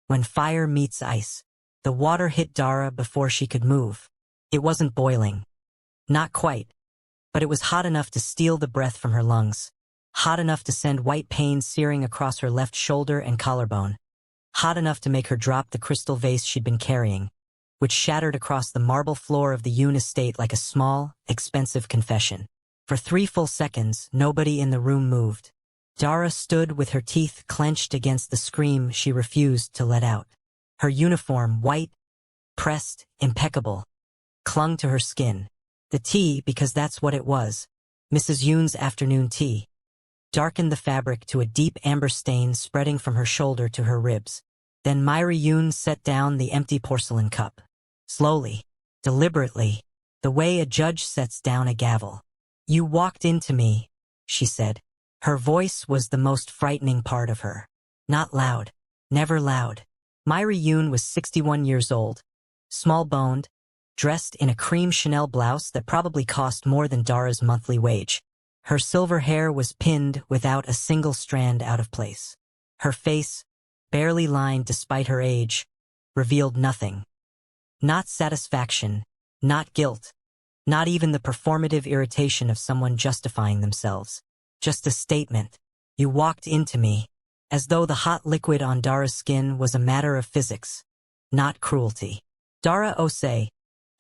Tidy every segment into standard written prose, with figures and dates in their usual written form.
When fire meets ice. The water hit Dara before she could move. It wasn't boiling. Not quite. But it was hot enough to steal the breath from her lungs. Hot enough to send white pain searing across her left shoulder and collarbone. Hot enough to make her drop the crystal vase she'd been carrying, which shattered across the marble floor of the Yoon estate like a small, expensive confession. For 3 full seconds, nobody in the room moved. Dara stood with her teeth clenched against the scream she refused to let out. Her uniform, white, pressed, impeccable, clung to her skin. The tea, because that's what it was, Mrs. Yoon's afternoon tea, darkened the fabric to a deep amber stain spreading from her shoulder to her ribs. Then Myri Yoon set down the empty porcelain cup. Slowly, deliberately, the way a judge sets down a gavel. "You walked into me," she said. Her voice was the most frightening part of her. Not loud. Never loud. Myri Yoon was 61 years old, small-boned, dressed in a cream Chanel blouse that probably cost more than Dara's monthly wage. Her silver hair was pinned without a single strand out of place. Her face, barely lined despite her age, revealed nothing. Not satisfaction, not guilt, not even the performative irritation of someone justifying themselves. Just a statement. "You walked into me," as though the hot liquid on Dara's skin was a matter of physics, not cruelty. Dara Osei,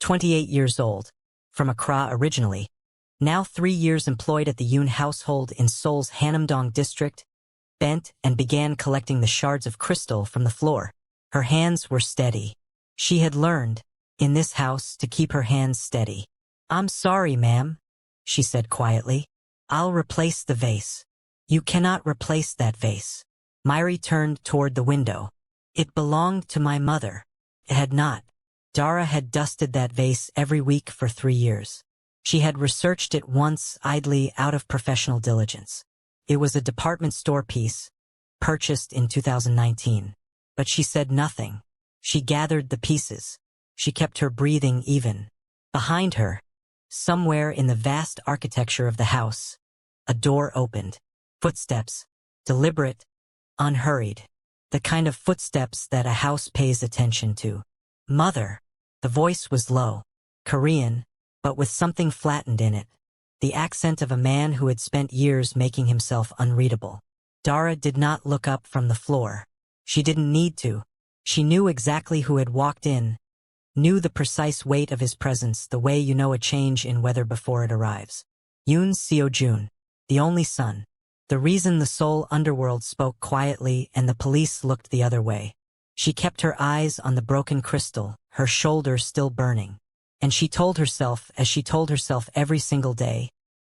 28 years old, from Accra originally, now 3 years employed at the Yoon household in Seoul's Hanamdong district, bent and began collecting the shards of crystal from the floor. Her hands were steady. She had learned, in this house, to keep her hands steady. "I'm sorry, ma'am," she said quietly. "I'll replace the vase." "You cannot replace that vase." Myri turned toward the window. "It belonged to my mother." It had not. Dara had dusted that vase every week for 3 years. She had researched it once idly out of professional diligence. It was a department store piece, purchased in 2019. But she said nothing. She gathered the pieces. She kept her breathing even. Behind her, somewhere in the vast architecture of the house, a door opened. Footsteps. Deliberate, unhurried. The kind of footsteps that a house pays attention to. "Mother." The voice was low. Korean, but with something flattened in it. The accent of a man who had spent years making himself unreadable. Dara did not look up from the floor. She didn't need to. She knew exactly who had walked in, knew the precise weight of his presence, the way you know a change in weather before it arrives. Yoon Seo-jun, the only son. The reason the Seoul underworld spoke quietly and the police looked the other way. She kept her eyes on the broken crystal, her shoulder still burning. And she told herself, as she told herself every single day,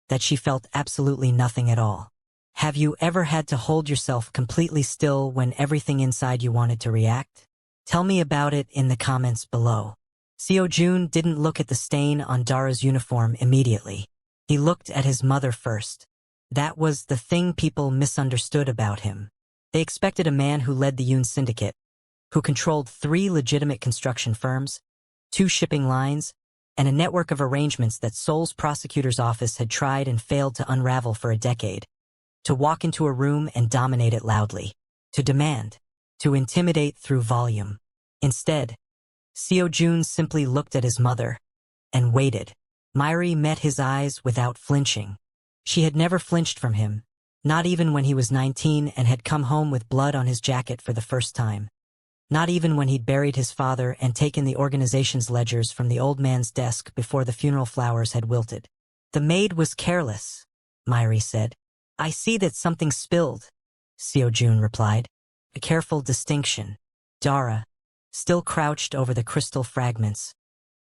that she felt absolutely nothing at all. Have you ever had to hold yourself completely still when everything inside you wanted to react? Tell me about it in the comments below. Seo-jun didn't look at the stain on Dara's uniform immediately. He looked at his mother first. That was the thing people misunderstood about him. They expected a man who led the Yoon syndicate, who controlled 3 legitimate construction firms, 2 shipping lines, and a network of arrangements that Seoul's prosecutor's office had tried and failed to unravel for a decade, to walk into a room and dominate it loudly, to demand, to intimidate through volume. Instead, Seo-jun simply looked at his mother and waited. Myri met his eyes without flinching. She had never flinched from him, not even when he was 19 and had come home with blood on his jacket for the first time. Not even when he'd buried his father and taken the organization's ledgers from the old man's desk before the funeral flowers had wilted. "The maid was careless," Myri said. "I see that something spilled," Seo-jun replied. A careful distinction. Dara, still crouched over the crystal fragments,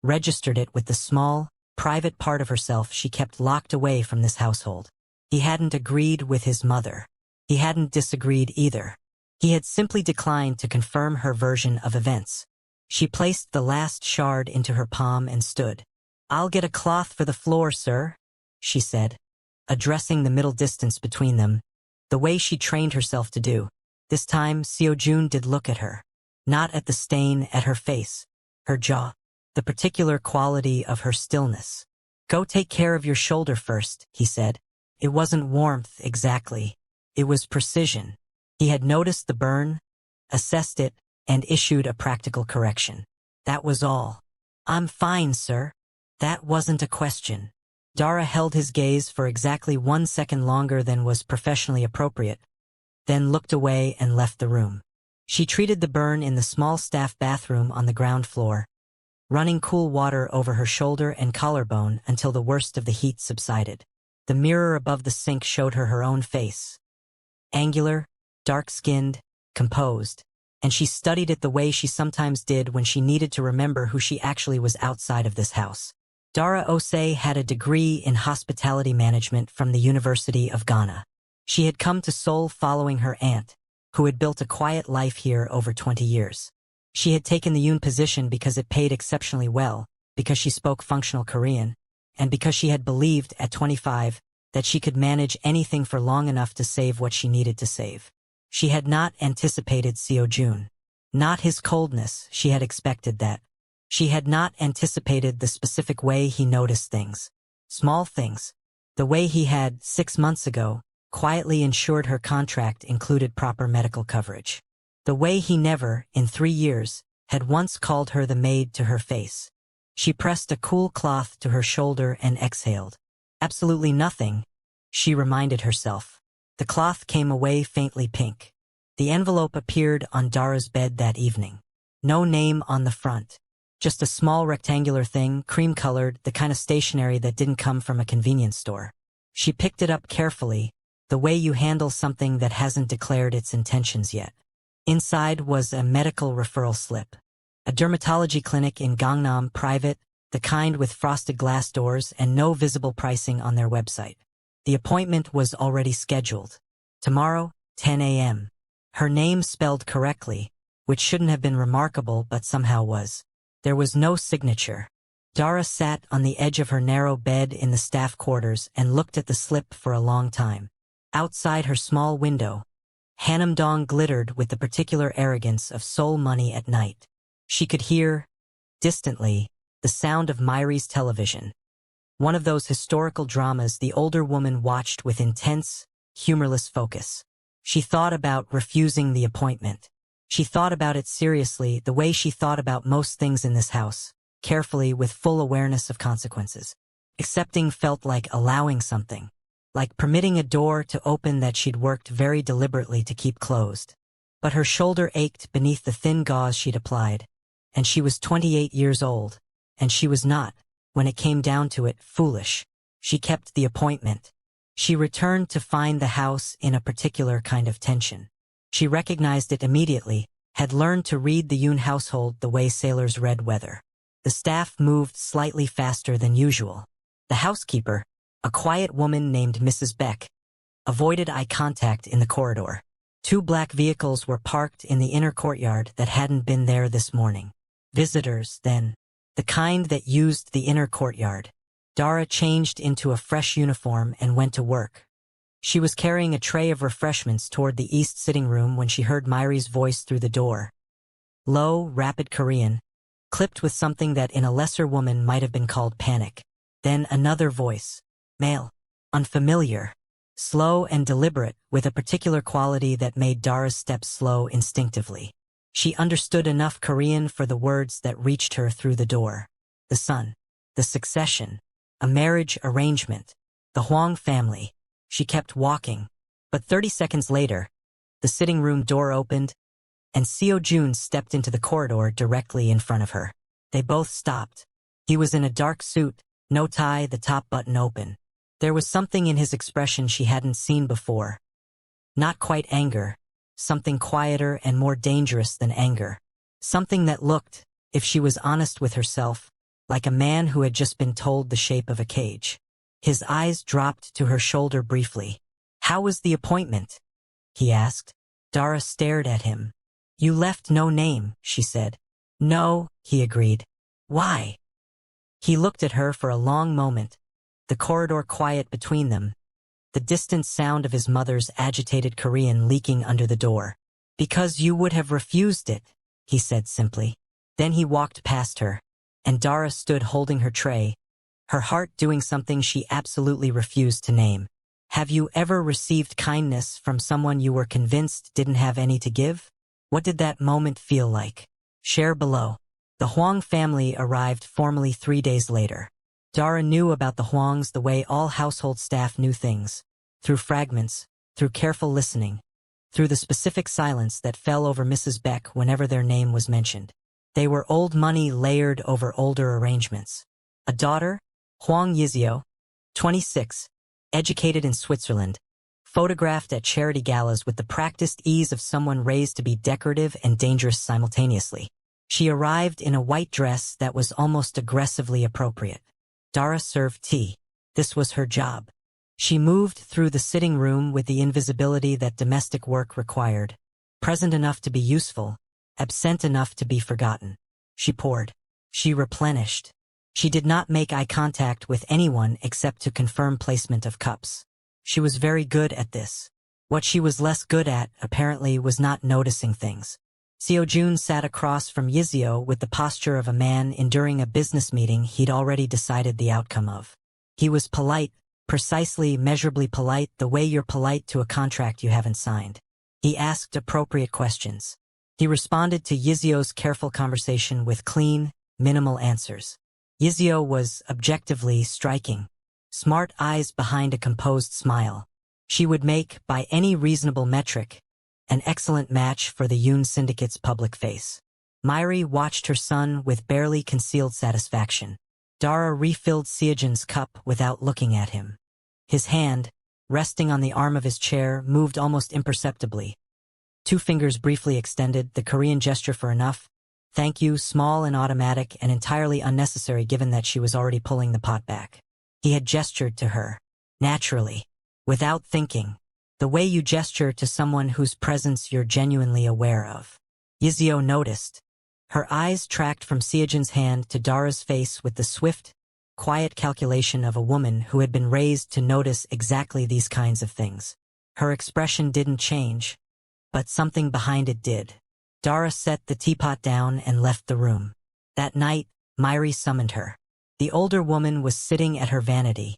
registered it with the small, private part of herself she kept locked away from this household. He hadn't agreed with his mother. He hadn't disagreed either. He had simply declined to confirm her version of events. She placed the last shard into her palm and stood. "I'll get a cloth for the floor, sir," she said, addressing the middle distance between them, the way she trained herself to do. This time, Seo-jun did look at her. Not at the stain, at her face, her jaw, the particular quality of her stillness. "Go take care of your shoulder first," he said. It wasn't warmth exactly. It was precision. He had noticed the burn, assessed it, and issued a practical correction. That was all. I'm fine, sir. That wasn't a question. Dara held his gaze for exactly 1 second longer than was professionally appropriate, then looked away and left the room. She treated the burn in the small staff bathroom on the ground floor, running cool water over her shoulder and collarbone until the worst of the heat subsided. The mirror above the sink showed her own face. Angular, dark-skinned, composed, and she studied it the way she sometimes did when she needed to remember who she actually was outside of this house. Dara Osei had a degree in hospitality management from the University of Ghana. She had come to Seoul following her aunt, who had built a quiet life here over 20 years. She had taken the Yoon position because it paid exceptionally well, because she spoke functional Korean, and because she had believed at 25 that she could manage anything for long enough to save what she needed to save. She had not anticipated Seo Joon. Not his coldness, she had expected that. She had not anticipated the specific way he noticed things. Small things. The way he had, 6 months ago, quietly ensured her contract included proper medical coverage. The way he never, in 3 years, had once called her the maid to her face. She pressed a cool cloth to her shoulder and exhaled. Absolutely nothing, she reminded herself. The cloth came away faintly pink. The envelope appeared on Dara's bed that evening. No name on the front. Just a small rectangular thing, cream-colored, the kind of stationery that didn't come from a convenience store. She picked it up carefully, the way you handle something that hasn't declared its intentions yet. Inside was a medical referral slip. A dermatology clinic in Gangnam, private, the kind with frosted glass doors and no visible pricing on their website. The appointment was already scheduled. Tomorrow, 10 a.m. Her name spelled correctly, which shouldn't have been remarkable but somehow was. There was no signature. Dara sat on the edge of her narrow bed in the staff quarters and looked at the slip for a long time. Outside her small window, Hanam-dong glittered with the particular arrogance of Seoul money at night. She could hear, distantly, the sound of Myri's television. One of those historical dramas the older woman watched with intense, humorless focus. She thought about refusing the appointment. She thought about it seriously, the way she thought about most things in this house, carefully with full awareness of consequences. Accepting felt like allowing something, like permitting a door to open that she'd worked very deliberately to keep closed. But her shoulder ached beneath the thin gauze she'd applied, and she was 28 years old, and she was not, when it came down to it, foolish. She kept the appointment. She returned to find the house in a particular kind of tension. She recognized it immediately, had learned to read the Yoon household the way sailors read weather. The staff moved slightly faster than usual. The housekeeper, a quiet woman named Mrs. Beck, avoided eye contact in the corridor. 2 black vehicles were parked in the inner courtyard that hadn't been there this morning. Visitors, then. The kind that used the inner courtyard. Dara changed into a fresh uniform and went to work. She was carrying a tray of refreshments toward the east sitting room when she heard Myri's voice through the door. Low, rapid Korean, clipped with something that in a lesser woman might have been called panic. Then another voice. Male. Unfamiliar. Slow and deliberate, with a particular quality that made Dara's steps slow instinctively. She understood enough Korean for the words that reached her through the door. The son. The succession. A marriage arrangement. The Hwang family. She kept walking, but 30 seconds later, the sitting room door opened, and Seo Joon stepped into the corridor directly in front of her. They both stopped. He was in a dark suit, no tie, the top button open. There was something in his expression she hadn't seen before. Not quite anger, something quieter and more dangerous than anger. Something that looked, if she was honest with herself, like a man who had just been told the shape of a cage. His eyes dropped to her shoulder briefly. How was the appointment? He asked. Dara stared at him. You left no name, she said. No, he agreed. Why? He looked at her for a long moment, the corridor quiet between them, the distant sound of his mother's agitated Korean leaking under the door. Because you would have refused it, he said simply. Then he walked past her, and Dara stood holding her tray, her heart doing something she absolutely refused to name. Have you ever received kindness from someone you were convinced didn't have any to give? What did that moment feel like? Share below. The Huang family arrived formally 3 days later. Dara knew about the Huangs the way all household staff knew things, through fragments, through careful listening, through the specific silence that fell over Mrs. Beck whenever their name was mentioned. They were old money layered over older arrangements. A daughter, Huang Yizio, 26, educated in Switzerland, photographed at charity galas with the practiced ease of someone raised to be decorative and dangerous simultaneously. She arrived in a white dress that was almost aggressively appropriate. Dara served tea. This was her job. She moved through the sitting room with the invisibility that domestic work required, present enough to be useful, absent enough to be forgotten. She poured. She replenished. She did not make eye contact with anyone except to confirm placement of cups. She was very good at this. What she was less good at, apparently, was not noticing things. Seojun sat across from Yizio with the posture of a man enduring a business meeting he'd already decided the outcome of. He was polite, precisely, measurably polite, the way you're polite to a contract you haven't signed. He asked appropriate questions. He responded to Yizio's careful conversation with clean, minimal answers. Yizio was objectively striking. Smart eyes behind a composed smile. She would make, by any reasonable metric, an excellent match for the Yoon Syndicate's public face. Myri watched her son with barely concealed satisfaction. Dara refilled Seojun's cup without looking at him. His hand, resting on the arm of his chair, moved almost imperceptibly. 2 fingers briefly extended, the Korean gesture for enough. Thank you, small and automatic and entirely unnecessary given that she was already pulling the pot back. He had gestured to her, naturally, without thinking, the way you gesture to someone whose presence you're genuinely aware of. Yizio noticed. Her eyes tracked from Seojun's hand to Dara's face with the swift, quiet calculation of a woman who had been raised to notice exactly these kinds of things. Her expression didn't change, but something behind it did. Dara set the teapot down and left the room. That night, Myri summoned her. The older woman was sitting at her vanity,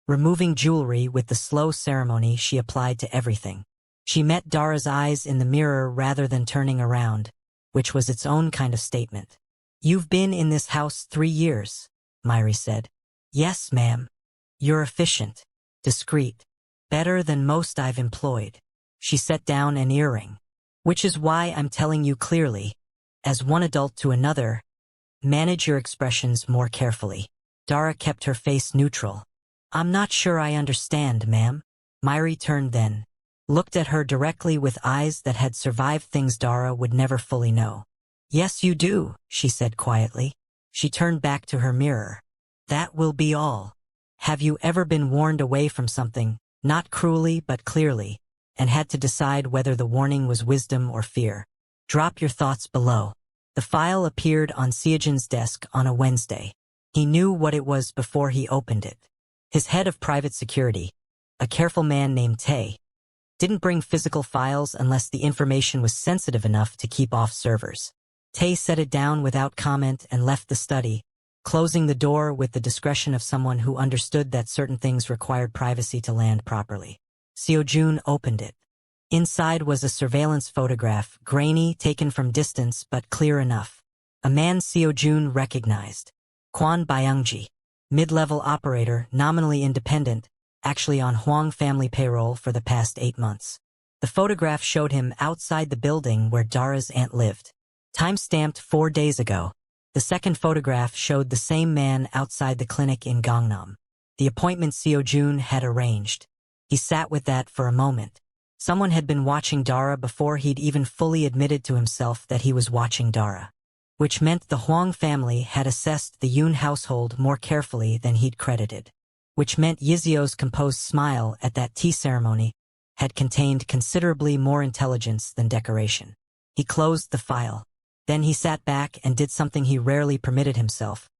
removing jewelry with the slow ceremony she applied to everything. She met Dara's eyes in the mirror rather than turning around, which was its own kind of statement. You've been in this house 3 years, Myri said. Yes, ma'am. You're efficient, discreet, better than most I've employed. She set down an earring. Which is why I'm telling you clearly, as one adult to another, manage your expressions more carefully. Dara kept her face neutral. I'm not sure I understand, ma'am. Myri turned then, looked at her directly with eyes that had survived things Dara would never fully know. Yes, you do, she said quietly. She turned back to her mirror. That will be all. Have you ever been warned away from something, not cruelly but clearly, and had to decide whether the warning was wisdom or fear? Drop your thoughts below. The file appeared on Seojun's desk on a Wednesday. He knew what it was before he opened it. His head of private security, a careful man named Tae, didn't bring physical files unless the information was sensitive enough to keep off servers. Tae set it down without comment and left the study, closing the door with the discretion of someone who understood that certain things required privacy to land properly. Seojun opened it. Inside was a surveillance photograph, grainy, taken from distance but clear enough. A man Seojun recognized. Kwon Byungji, mid-level operator, nominally independent, actually on Huang family payroll for the past 8 months. The photograph showed him outside the building where Dara's aunt lived. Time-stamped 4 days ago. The second photograph showed the same man outside the clinic in Gangnam. The appointment Seojun had arranged. He sat with that for a moment. Someone had been watching Dara before he'd even fully admitted to himself that he was watching Dara. Which meant the Huang family had assessed the Yoon household more carefully than he'd credited. Which meant Yizio's composed smile at that tea ceremony had contained considerably more intelligence than decoration. He closed the file. Then he sat back and did something he rarely permitted himself.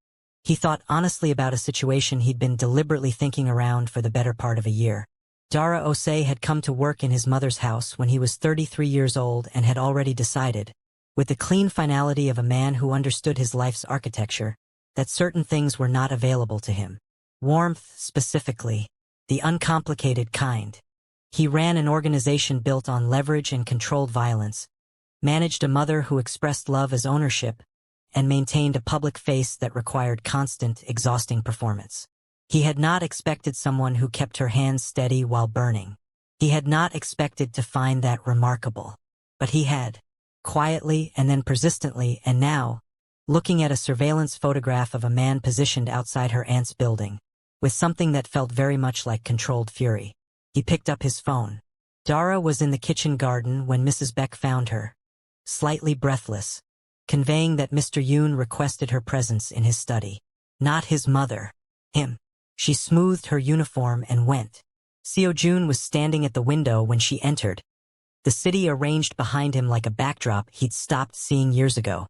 He thought honestly about a situation he'd been deliberately thinking around for the better part of a year. Dara Osei had come to work in his mother's house when he was 33 years old and had already decided, with the clean finality of a man who understood his life's architecture, that certain things were not available to him. Warmth, specifically, the uncomplicated kind. He ran an organization built on leverage and controlled violence, managed a mother who expressed love as ownership, and maintained a public face that required constant, exhausting performance. He had not expected someone who kept her hands steady while burning. He had not expected to find that remarkable. But he had. Quietly and then persistently, and now, looking at a surveillance photograph of a man positioned outside her aunt's building, with something that felt very much like controlled fury. He picked up his phone. Dara was in the kitchen garden when Mrs. Beck found her, slightly breathless, conveying that Mr. Yoon requested her presence in his study. Not his mother. Him. She smoothed her uniform and went. Seo-jun was standing at the window when she entered, the city arranged behind him like a backdrop he'd stopped seeing years ago.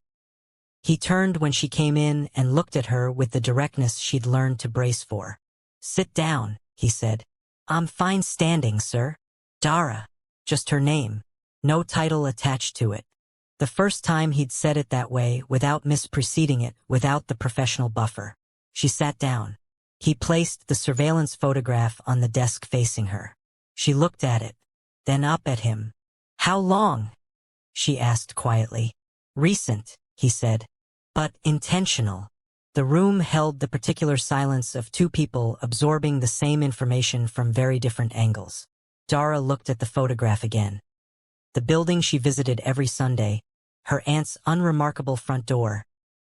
He turned when she came in and looked at her with the directness she'd learned to brace for. "Sit down," he said. "I'm fine standing, sir." Dara. Just her name. No title attached to it. The first time he'd said it that way, without mispreceding it, without the professional buffer. She sat down. He placed the surveillance photograph on the desk facing her. She looked at it, then up at him. "How long?" she asked quietly. "Recent," he said. "But intentional." The room held the particular silence of two people absorbing the same information from very different angles. Dara looked at the photograph again. The building she visited every Sunday, her aunt's unremarkable front door,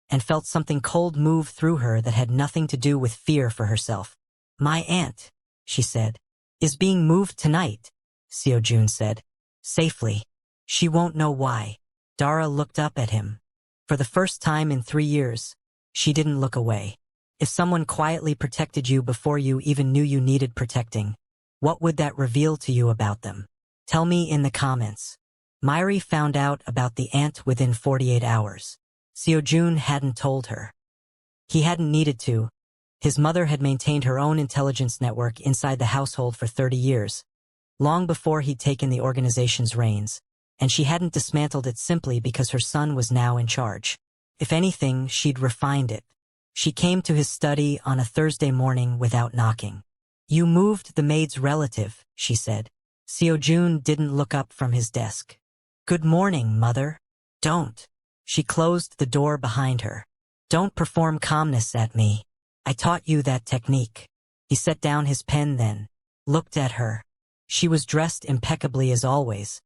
and felt something cold move through her that had nothing to do with fear for herself. "My aunt," she said, "is being moved tonight," Seo-jun said. "Safely. She won't know why." Dara looked up at him. For the first time in 3 years, she didn't look away. If someone quietly protected you before you even knew you needed protecting, what would that reveal to you about them? Tell me in the comments. Myri found out about the aunt within 48 hours. Seo-jun hadn't told her. He hadn't needed to. His mother had maintained her own intelligence network inside the household for 30 years, long before he'd taken the organization's reins, and she hadn't dismantled it simply because her son was now in charge. If anything, she'd refined it. She came to his study on a Thursday morning without knocking. "You moved the maid's relative," she said. Seo-jun didn't look up from his desk. "Good morning, mother." "Don't." She closed the door behind her. "Don't perform calmness at me. I taught you that technique." He set down his pen then, looked at her. She was dressed impeccably as always,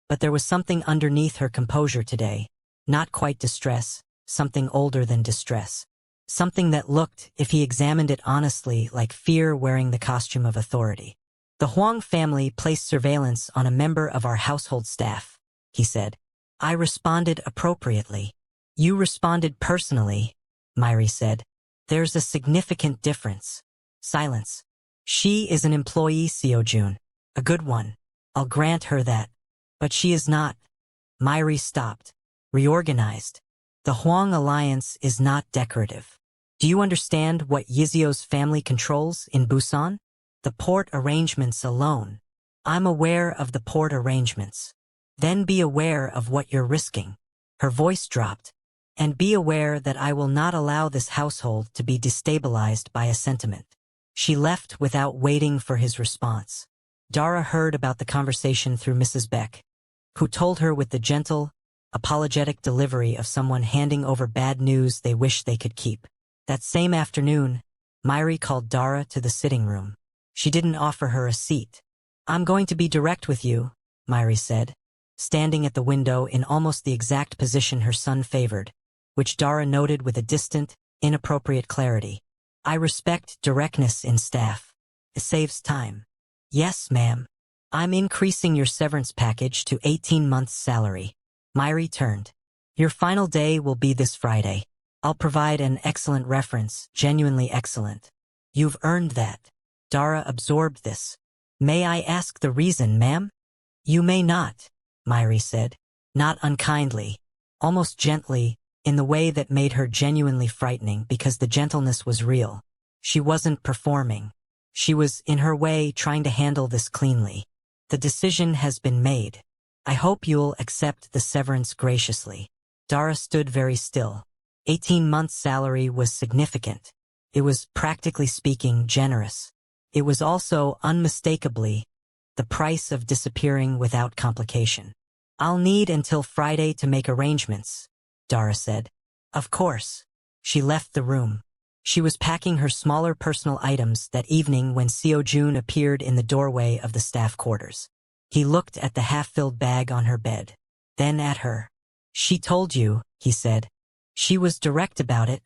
but there was something underneath her composure today. Not quite distress, something older than distress. Something that looked, if he examined it honestly, like fear wearing the costume of authority. "The Huang family placed surveillance on a member of our household staff," he said. "I responded appropriately." "You responded personally," Myri said. "There's a significant difference." Silence. "She is an employee, Seo-jun. A good one. I'll grant her that. But she is not." Myri stopped. "Reorganized. The Huang alliance is not decorative. Do you understand what Yizio's family controls in Busan? The port arrangements alone. I'm aware of the port arrangements. Then be aware of what you're risking." Her voice dropped. "And be aware that I will not allow this household to be destabilized by a sentiment." She left without waiting for his response. Dara heard about the conversation through Mrs. Beck, who told her with the gentle, apologetic delivery of someone handing over bad news they wish they could keep. That same afternoon, Myri called Dara to the sitting room. She didn't offer her a seat. "I'm going to be direct with you," Myri said, standing at the window in almost the exact position her son favored, which Dara noted with a distant, inappropriate clarity. "I respect directness in staff. It saves time." "Yes, ma'am. I'm increasing your severance package to 18 months' salary." Myri turned. "Your final day will be this Friday. I'll provide an excellent reference, genuinely excellent." "You've earned that." Dara absorbed this. "May I ask the reason, ma'am?" "You may not," Myri said, not unkindly, almost gently, in the way that made her genuinely frightening because the gentleness was real. She wasn't performing. She was, in her way, trying to handle this cleanly. "The decision has been made. I hope you'll accept the severance graciously." Dara stood very still. 18 months' salary was significant. It was, practically speaking, generous. It was also, unmistakably, the price of disappearing without complication. I'll need until Friday to make arrangements, Dara said. Of course. She left the room. She was packing her smaller personal items that evening when Seo-jun appeared in the doorway of the staff quarters. He looked at the half-filled bag on her bed, then at her. She told you, he said. She was direct about it,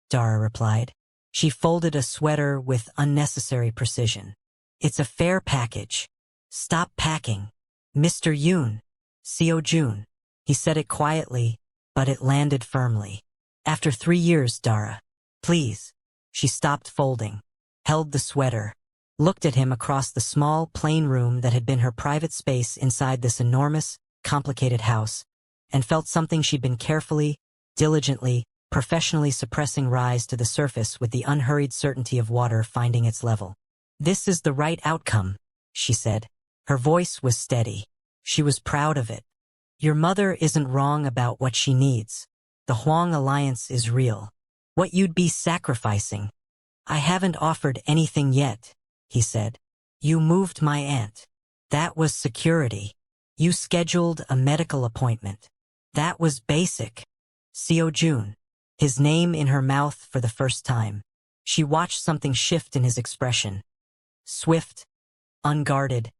Dara replied. She folded a sweater with unnecessary precision. It's a fair package. Stop packing. Mr. Yoon. Seo-jun. He said it quietly, but it landed firmly. After 3 years, Dara. Please. She stopped folding, held the sweater, looked at him across the small, plain room that had been her private space inside this enormous, complicated house, and felt something she'd been carefully, diligently, professionally suppressing rise to the surface with the unhurried certainty of water finding its level. This is the right outcome, she said. Her voice was steady. She was proud of it. Your mother isn't wrong about what she needs. The Huang alliance is real. What you'd be sacrificing. I haven't offered anything yet, he said. You moved my aunt. That was security. You scheduled a medical appointment. That was basic. Seo-jun. His name in her mouth for the first time. She watched something shift in his expression. Swift, unguarded,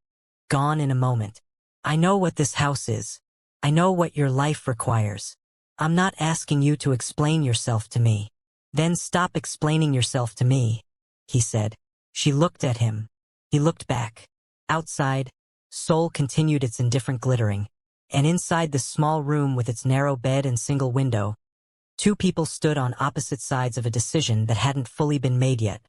gone in a moment. I know what this house is. I know what your life requires. I'm not asking you to explain yourself to me. Then stop explaining yourself to me, he said. She looked at him. He looked back. Outside, Seoul continued its indifferent glittering, and inside the small room with its narrow bed and single window, 2 people stood on opposite sides of a decision that hadn't fully been made yet,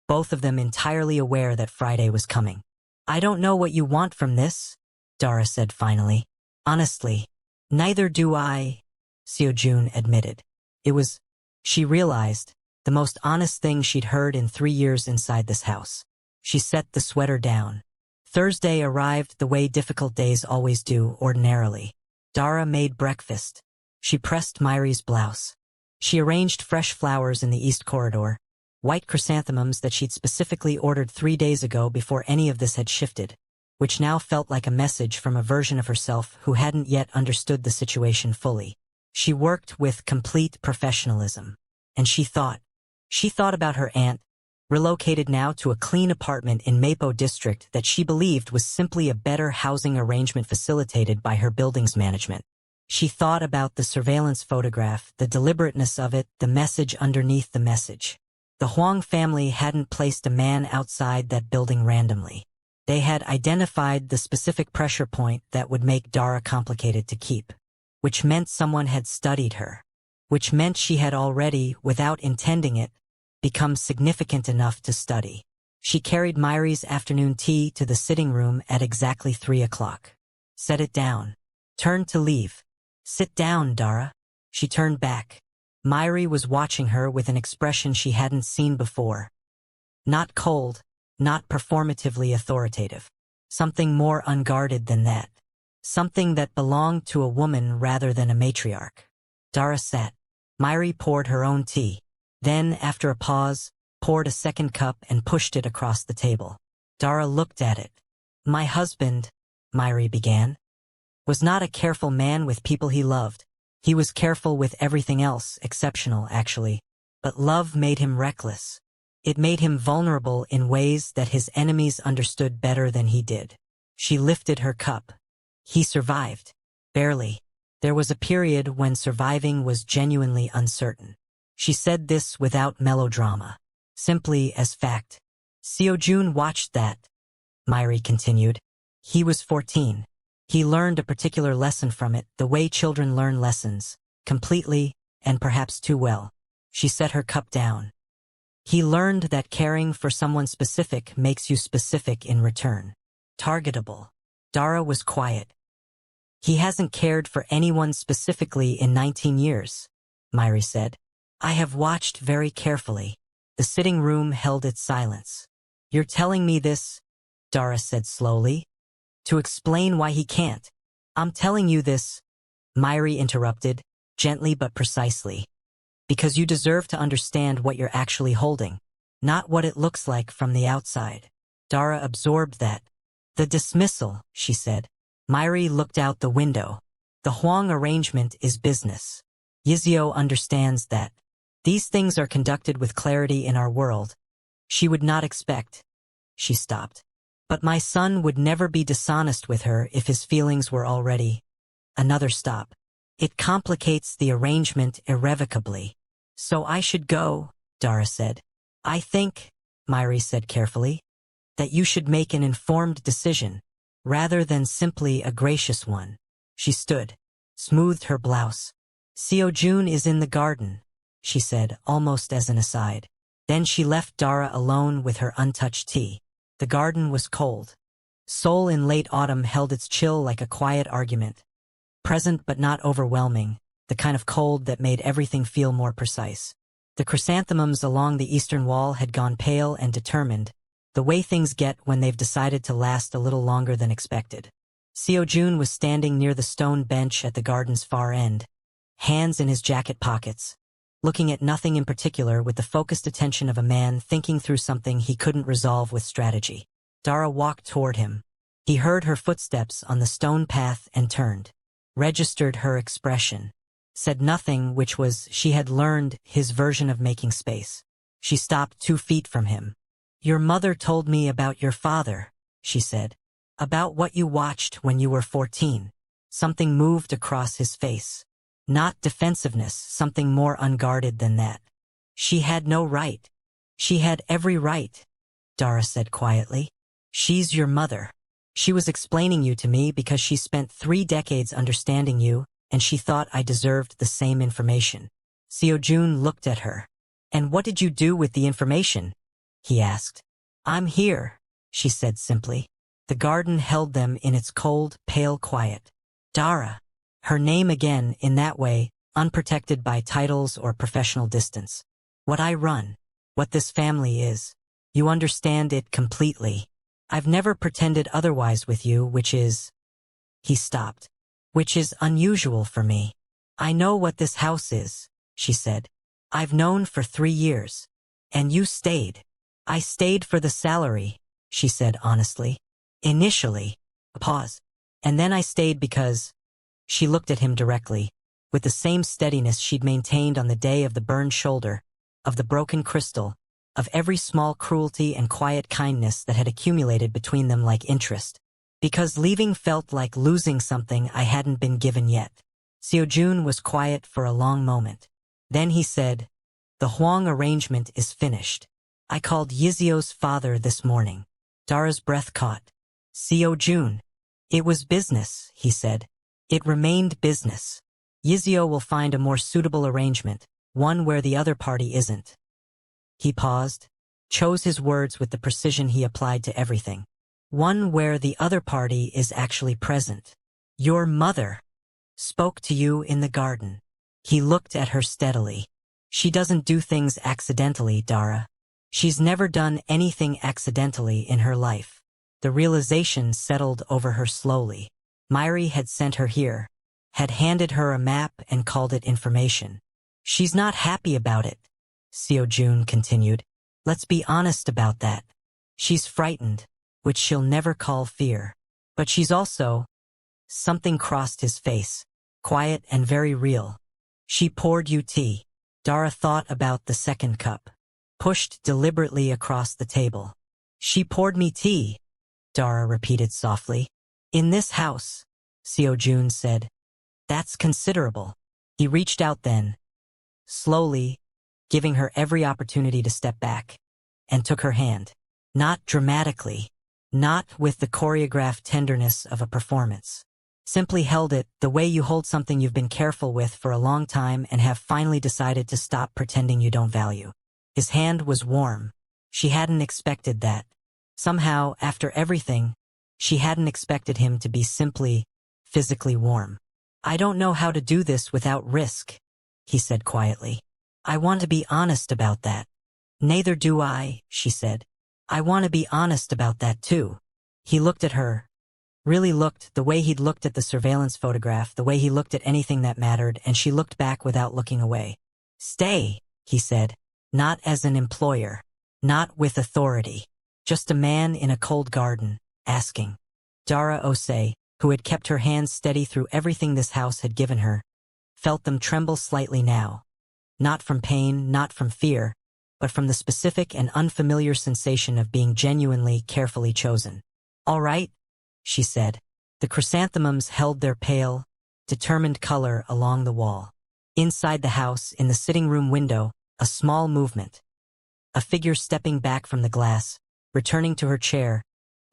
both of them entirely aware that Friday was coming. I don't know what you want from this, Dara said finally. Honestly, neither do I, Seo-jun admitted. It was, she realized, the most honest thing she'd heard in 3 years inside this house. She set the sweater down. Thursday arrived the way difficult days always do ordinarily. Dara made breakfast. She pressed Myri's blouse. She arranged fresh flowers in the east corridor, white chrysanthemums that she'd specifically ordered 3 days ago before any of this had shifted, which now felt like a message from a version of herself who hadn't yet understood the situation fully. She worked with complete professionalism, and she thought about her aunt, relocated now to a clean apartment in Mapo district that she believed was simply a better housing arrangement facilitated by her building's management. She thought about the surveillance photograph, the deliberateness of it, the message underneath the message. The Huang family hadn't placed a man outside that building randomly. They had identified the specific pressure point that would make Dara complicated to keep, which meant someone had studied her, which meant she had already, without intending it, become significant enough to study. She carried Myri's afternoon tea to the sitting room at exactly 3 o'clock. Set it down. Turned to leave. Sit down, Dara. She turned back. Myri was watching her with an expression she hadn't seen before. Not cold, not performatively authoritative. Something more unguarded than that. Something that belonged to a woman rather than a matriarch. Dara sat. Myri poured her own tea. Then, after a pause, poured a second cup and pushed it across the table. Dara looked at it. My husband, Myri began, was not a careful man with people he loved. He was careful with everything else, exceptional, actually. But love made him reckless. It made him vulnerable in ways that his enemies understood better than he did. She lifted her cup. He survived. Barely. There was a period when surviving was genuinely uncertain. She said this without melodrama, simply as fact. Seo-jun watched that, Myri continued. He was 14. He learned a particular lesson from it, the way children learn lessons, completely, and perhaps too well. She set her cup down. He learned that caring for someone specific makes you specific in return. Targetable. Dara was quiet. He hasn't cared for anyone specifically in 19 years, Myri said. I have watched very carefully. The sitting room held its silence. You're telling me this, Dara said slowly, to explain why he can't. I'm telling you this, Myri interrupted, gently but precisely, because you deserve to understand what you're actually holding, not what it looks like from the outside. Dara absorbed that. The dismissal, she said. Myri looked out the window. The Huang arrangement is business. Yizio understands that. These things are conducted with clarity in our world. She would not expect. She stopped. But my son would never be dishonest with her if his feelings were already. Another stop. It complicates the arrangement irrevocably. So I should go, Dara said. I think, Myri said carefully, that you should make an informed decision, rather than simply a gracious one. She stood, smoothed her blouse. Seo Jun is in the garden, she said, almost as an aside. Then she left Dara alone with her untouched tea. The garden was cold. Seoul in late autumn held its chill like a quiet argument. Present but not overwhelming, the kind of cold that made everything feel more precise. The chrysanthemums along the eastern wall had gone pale and determined, the way things get when they've decided to last a little longer than expected. Seo Jun was standing near the stone bench at the garden's far end, hands in his jacket pockets, looking at nothing in particular with the focused attention of a man thinking through something he couldn't resolve with strategy. Dara walked toward him. He heard her footsteps on the stone path and turned, registered her expression, said nothing, which was, she had learned, his version of making space. She stopped 2 feet from him. Your mother told me about your father, she said. About what you watched when you were 14. Something moved across his face. Not defensiveness, something more unguarded than that. She had no right. She had every right, Dara said quietly. She's your mother. She was explaining you to me because she spent 3 decades understanding you, and she thought I deserved the same information. Seo Jun looked at her. And what did you do with the information? He asked. I'm here, she said simply. The garden held them in its cold, pale quiet. Dara. Her name again, in that way, unprotected by titles or professional distance. What I run. What this family is. You understand it completely. I've never pretended otherwise with you, which is... He stopped. Which is unusual for me. I know what this house is, she said. I've known for 3 years. And you stayed. I stayed for the salary, she said honestly. Initially. A pause. And then I stayed because... She looked at him directly, with the same steadiness she'd maintained on the day of the burned shoulder, of the broken crystal, of every small cruelty and quiet kindness that had accumulated between them like interest. Because leaving felt like losing something I hadn't been given yet. Seo Jun was quiet for a long moment. Then he said, The Huang arrangement is finished. I called Yizio's father this morning. Dara's breath caught. Seo Jun. It was business, he said. It remained business. Yizio will find a more suitable arrangement, one where the other party isn't. He paused, chose his words with the precision he applied to everything. One where the other party is actually present. Your mother spoke to you in the garden. He looked at her steadily. She doesn't do things accidentally, Dara. She's never done anything accidentally in her life. The realization settled over her slowly. Myri had sent her here, had handed her a map and called it information. She's not happy about it, Seo Jun continued. Let's be honest about that. She's frightened, which she'll never call fear. But she's also... Something crossed his face, quiet and very real. She poured you tea. Dara thought about the second cup, pushed deliberately across the table. She poured me tea, Dara repeated softly. In this house, Seo Jun said. That's considerable. He reached out then, slowly, giving her every opportunity to step back, and took her hand. Not dramatically, not with the choreographed tenderness of a performance. Simply held it the way you hold something you've been careful with for a long time and have finally decided to stop pretending you don't value. His hand was warm. She hadn't expected that. Somehow, after everything, she hadn't expected him to be simply, physically warm. I don't know how to do this without risk, he said quietly. I want to be honest about that. Neither do I, she said. I want to be honest about that too. He looked at her. Really looked, the way he'd looked at the surveillance photograph, the way he looked at anything that mattered, and she looked back without looking away. Stay, he said. Not as an employer. Not with authority. Just a man in a cold garden, asking. Dara Osei, who had kept her hands steady through everything this house had given her, felt them tremble slightly now. Not from pain, not from fear, but from the specific and unfamiliar sensation of being genuinely, carefully chosen. "All right," she said. The chrysanthemums held their pale, determined color along the wall. Inside the house, in the sitting room window, a small movement. A figure stepping back from the glass, returning to her chair,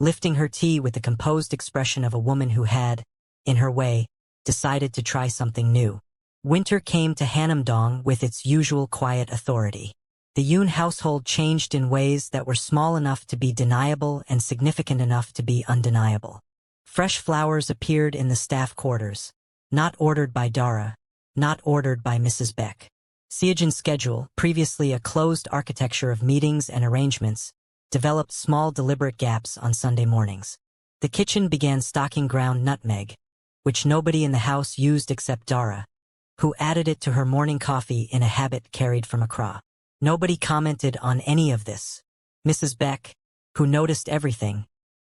lifting her tea with the composed expression of a woman who had, in her way, decided to try something new. Winter came to Hanamdong with its usual quiet authority. The Yoon household changed in ways that were small enough to be deniable and significant enough to be undeniable. Fresh flowers appeared in the staff quarters, not ordered by Dara, not ordered by Mrs. Beck. Seojin's schedule, previously a closed architecture of meetings and arrangements, developed small deliberate gaps on Sunday mornings. The kitchen began stocking ground nutmeg, which nobody in the house used except Dara, who added it to her morning coffee in a habit carried from Accra. Nobody commented on any of this. Mrs. Beck, who noticed everything,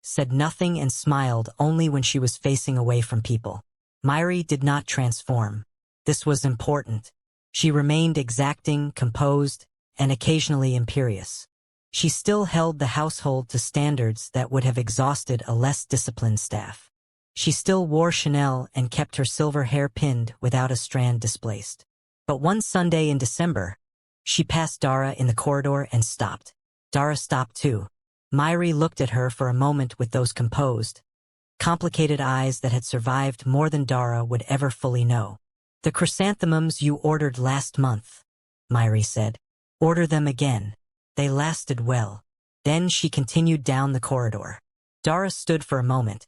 said nothing and smiled only when she was facing away from people. Myri did not transform. This was important. She remained exacting, composed, and occasionally imperious. She still held the household to standards that would have exhausted a less disciplined staff. She still wore Chanel and kept her silver hair pinned without a strand displaced. But one Sunday in December, she passed Dara in the corridor and stopped. Dara stopped too. Myri looked at her for a moment with those composed, complicated eyes that had survived more than Dara would ever fully know. "The chrysanthemums you ordered last month," Myri said. "Order them again. They lasted well." Then she continued down the corridor. Dara stood for a moment,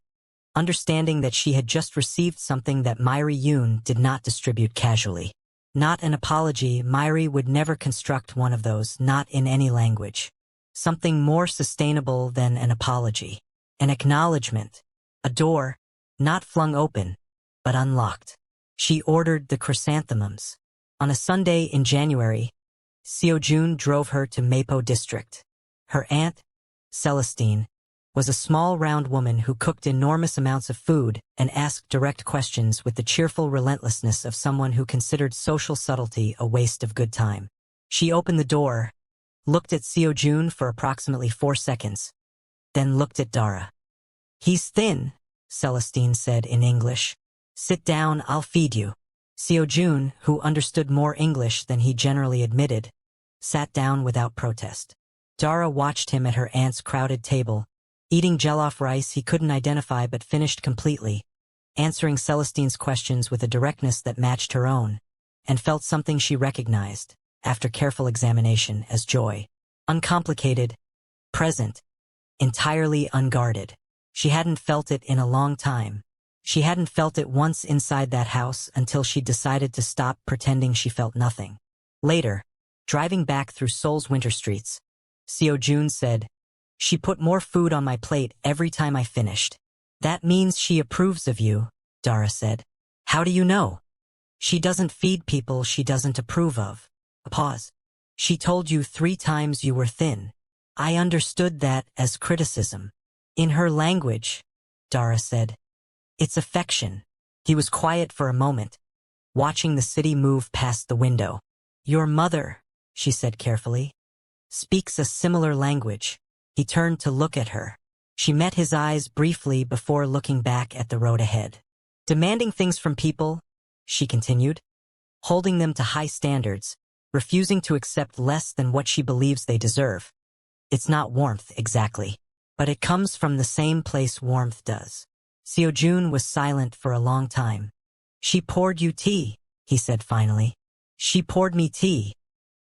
understanding that she had just received something that Myri Yoon did not distribute casually. Not an apology. Myri would never construct one of those, not in any language. Something more sustainable than an apology. An acknowledgement. A door, not flung open, but unlocked. She ordered the chrysanthemums. On a Sunday in January, Seojun drove her to Mapo district. Her aunt, Celestine, was a small round woman who cooked enormous amounts of food and asked direct questions with the cheerful relentlessness of someone who considered social subtlety a waste of good time. She opened the door, looked at Seojun for approximately 4 seconds, then looked at Dara. "He's thin," Celestine said in English. "Sit down, I'll feed you." Seojun, who understood more English than he generally admitted, sat down without protest. Dara watched him at her aunt's crowded table, eating jollof rice he couldn't identify but finished completely, answering Celestine's questions with a directness that matched her own, and felt something she recognized, after careful examination, as joy. Uncomplicated, present, entirely unguarded. She hadn't felt it in a long time. She hadn't felt it once inside that house until she decided to stop pretending she felt nothing. Later, driving back through Seoul's winter streets, Seojun said, "She put more food on my plate every time I finished." "That means she approves of you," Dara said. "How do you know?" "She doesn't feed people she doesn't approve of." A pause. "She told you 3 times you were thin." "I understood that as criticism." "In her language," Dara said. "It's affection." He was quiet for a moment, watching the city move past the window. "Your mother," she said carefully, "speaks a similar language." He turned to look at her. She met his eyes briefly before looking back at the road ahead. "Demanding things from people," she continued, "holding them to high standards, refusing to accept less than what she believes they deserve. It's not warmth exactly, but it comes from the same place warmth does." Seojun was silent for a long time. "She poured you tea," he said finally. "She poured me tea,"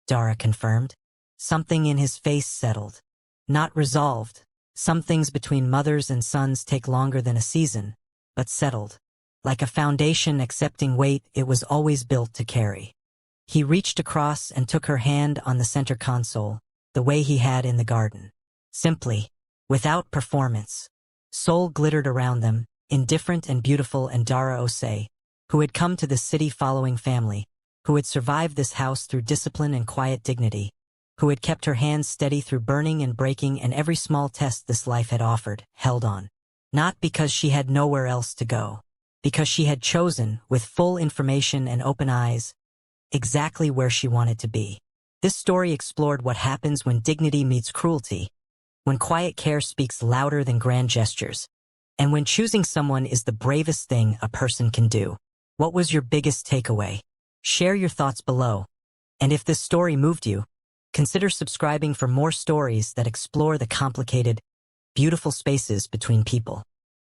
Dara confirmed. Something in his face settled. Not resolved. Some things between mothers and sons take longer than a season, but settled. Like a foundation accepting weight it was always built to carry. He reached across and took her hand on the center console, the way he had in the garden. Simply, without performance. Seoul glittered around them, indifferent and beautiful, and Dara Osei, who had come to this city following family, who had survived this house through discipline and quiet dignity, who had kept her hands steady through burning and breaking and every small test this life had offered, held on. Not because she had nowhere else to go, because she had chosen, with full information and open eyes, exactly where she wanted to be. This story explored what happens when dignity meets cruelty, when quiet care speaks louder than grand gestures, and when choosing someone is the bravest thing a person can do. What was your biggest takeaway? Share your thoughts below. And if this story moved you, consider subscribing for more stories that explore the complicated, beautiful spaces between people.